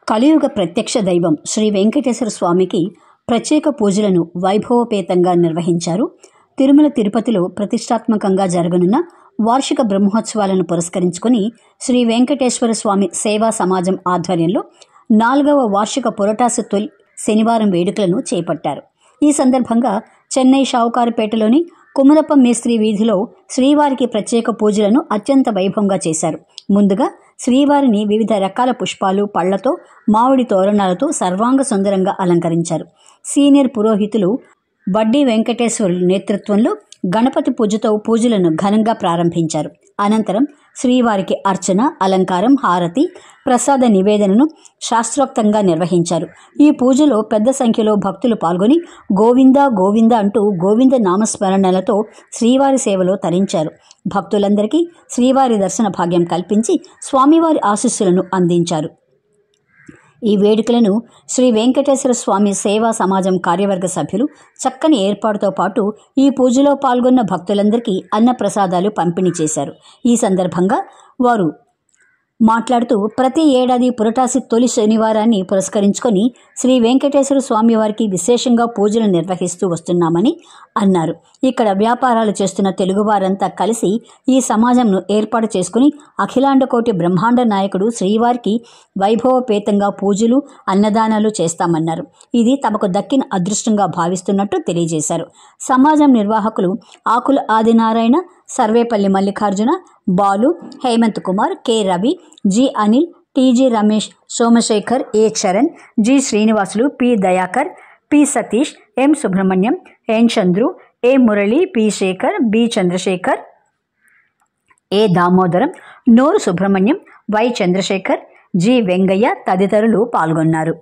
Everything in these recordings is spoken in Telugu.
కలియుగ ప్రత్యక్ష దైవం శ్రీ వెంకటేశ్వర స్వామికి ప్రత్యేక పూజలను వైభవోపేతంగా నిర్వహించారు. తిరుమల తిరుపతిలో ప్రతిష్టాత్మకంగా జరగనున్న వార్షిక బ్రహ్మోత్సవాలను పురస్కరించుకుని శ్రీ వెంకటేశ్వర స్వామి సేవా సమాజం ఆధ్వర్యంలో 4వ వార్షిక పురటాసి తొలి శనివారం వేడుకలను చేపట్టారు. ఈ సందర్భంగా చెన్నై షావుకారుపేటలోని కుమరప్ప మేస్త్రి వీధిలో శ్రీవారికి ప్రత్యేక పూజలను అత్యంత వైభవంగా చేశారు. ముందుగా శ్రీవారిని వివిధ రకాల పుష్పాలు, పళ్లతో, మామిడి తోరణాలతో సర్వాంగ సుందరంగా అలంకరించారు. సీనియర్ పురోహితులు వడ్డీ వెంకటేశ్వరుల నేతృత్వంలో గణపతి పూజతో పూజలను ఘనంగా ప్రారంభించారు. అనంతరం శ్రీవారికి అర్చన, అలంకారం, హారతి, ప్రసాద నివేదనను శాస్త్రోక్తంగా నిర్వహించారు. ఈ పూజలో పెద్ద సంఖ్యలో భక్తులు పాల్గొని గోవింద గోవింద అంటూ గోవింద నామస్మరణలతో శ్రీవారి సేవలో తరించారు. భక్తులందరికీ శ్రీవారి దర్శన భాగ్యం కల్పించి స్వామివారి ఆశీస్సులను అందించారు. ఈ వేడుకలను శ్రీ వెంకటేశ్వర స్వామి సేవా సమాజం కార్యవర్గ సభ్యులు చక్కని ఏర్పాటుతో పాటు ఈ పూజలో పాల్గొన్న భక్తులందరికీ అన్నప్రసాదాలు పంపిణీ చేశారు. ఈ సందర్భంగా వారు మాట్లాడుతూ ప్రతి ఏడాది పురటాసి తొలి శనివారాన్ని పురస్కరించుకొని శ్రీ వెంకటేశ్వర స్వామి వారికి విశేషంగా పూజలు నిర్వహిస్తూ వస్తున్నామని అన్నారు. ఇక్కడ వ్యాపారాలు చేస్తున్న తెలుగువారంతా కలిసి ఈ సమాజంను ఏర్పాటు చేసుకుని అఖిలాండకోటి బ్రహ్మాండ నాయకుడు శ్రీవారికి వైభవపేతంగా పూజలు, అన్నదానాలు చేస్తామన్నారు. ఇది తమకు దక్కిన అదృష్టంగా భావిస్తున్నట్టు తెలియజేశారు. సమాజం నిర్వాహకులు Akula Adinarayana, Sarvepalli Mallikarjuna, Balu, Hemanth Kumar, K Ravi, G Anil, TG Ramesh, Somasekhar, A Charan, G Srinivasulu, P Dayakar, P Satish, M Subrahmanyam, N Chandru, A Murali, P Sekhar, B Chandrasekhar, A Damodaram, Nooru Subrahmanyam, Y Chandrasekhar, G Vengaiah తదితరులు పాల్గొన్నారు.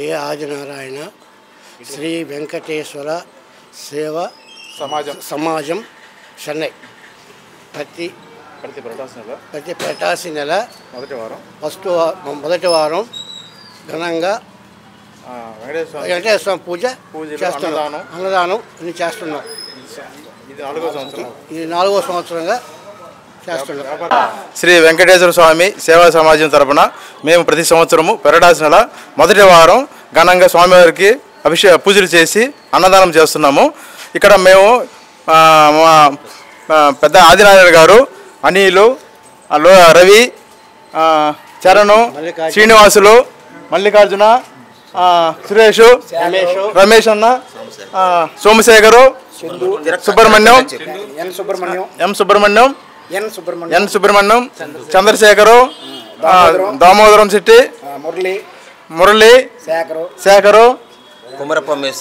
ఏ ఆదినారాయణ శ్రీ వెంకటేశ్వర సేవా సమాజం చెన్నై ప్రతి ప్రటాసి నెల మొదటి వారం ఘనంగా వెంకటేశ్వర పూజ చేస్తున్నాం. అన్నదానం అన్ని చేస్తున్నాం. ఇది 4వ సంవత్సరంగా చేస్తున్నాం. శ్రీ వెంకటేశ్వర స్వామి సేవా సమాజం తరపున మేము ప్రతి సంవత్సరము పెరడాసి నెల మొదటి వారం ఘనంగా స్వామివారికి పూజలు చేసి అన్నదానం చేస్తున్నాము. ఇక్కడ మేము మా పెద్ద ఆదినారాయణ గారు, అనిలు, రవి, చరణు, శ్రీనివాసులు, మల్లికార్జున, సురేష్, రమేష్ అన్న, సోమశేఖరు, సుబ్రహ్మణ్యం, ఎన్ సుబ్రహ్మణ్యం, చంద్రశేఖరు, దామోదరం శెట్టి, మురళి, శేఖరు,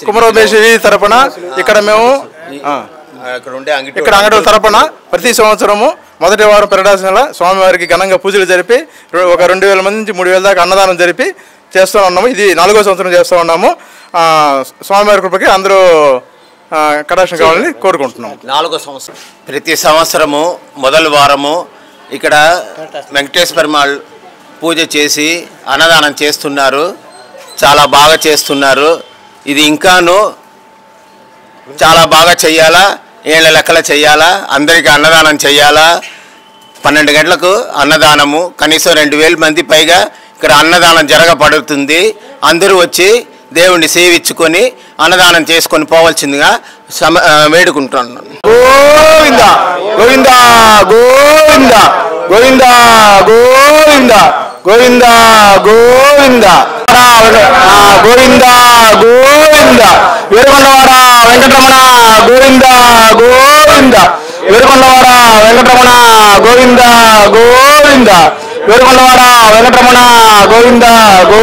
కుమరపేశ్వరి తరపున ఇక్కడ మేము ఇక్కడ అంగడుల తరపున ప్రతి సంవత్సరము మొదటి వారం పెరడాసి నెల స్వామివారికి ఘనంగా పూజలు జరిపి ఒక 2000 మంది నుంచి 3000 దాకా అన్నదానం జరిపి చేస్తూ ఉన్నాము. ఇది 4వ సంవత్సరం చేస్తూ ఉన్నాము. స్వామివారి కృపకి అందరూ కటాక్షం కావాలని కోరుకుంటున్నాం. 4వ సంవత్సరం ప్రతి సంవత్సరము మొదటి వారము ఇక్కడ వెంకటేశ్వర పెరుమాళ్ పూజ చేసి అన్నదానం చేస్తున్నారు. చాలా బాగా చేస్తున్నారు. ఇది ఇంకాను చాలా బాగా చెయ్యాలా, ఏళ్ళ లెక్కల చెయ్యాలా, అందరికీ అన్నదానం చెయ్యాలా. 12 గంటలకు అన్నదానము, కనీసం 2000 మంది పైగా ఇక్కడ అన్నదానం జరగబడుతుంది. అందరూ వచ్చి దేవుణ్ణి సేవించుకొని అన్నదానం చేసుకొని పోవాల్సిందిగా వేడుకుంటున్నాను. గోవింద గోవింద గోవింద గోవింద గోవింద గోవింద గోవింద గోవింద గోవింద ఏడుకొండవాడ వెంకటరమణ గోవింద గోవింద ఏడుకొండవాడ వెంకటరమణ గోవింద గోవింద ఏడుకొండవాడ వెంకటరమణ గోవింద గో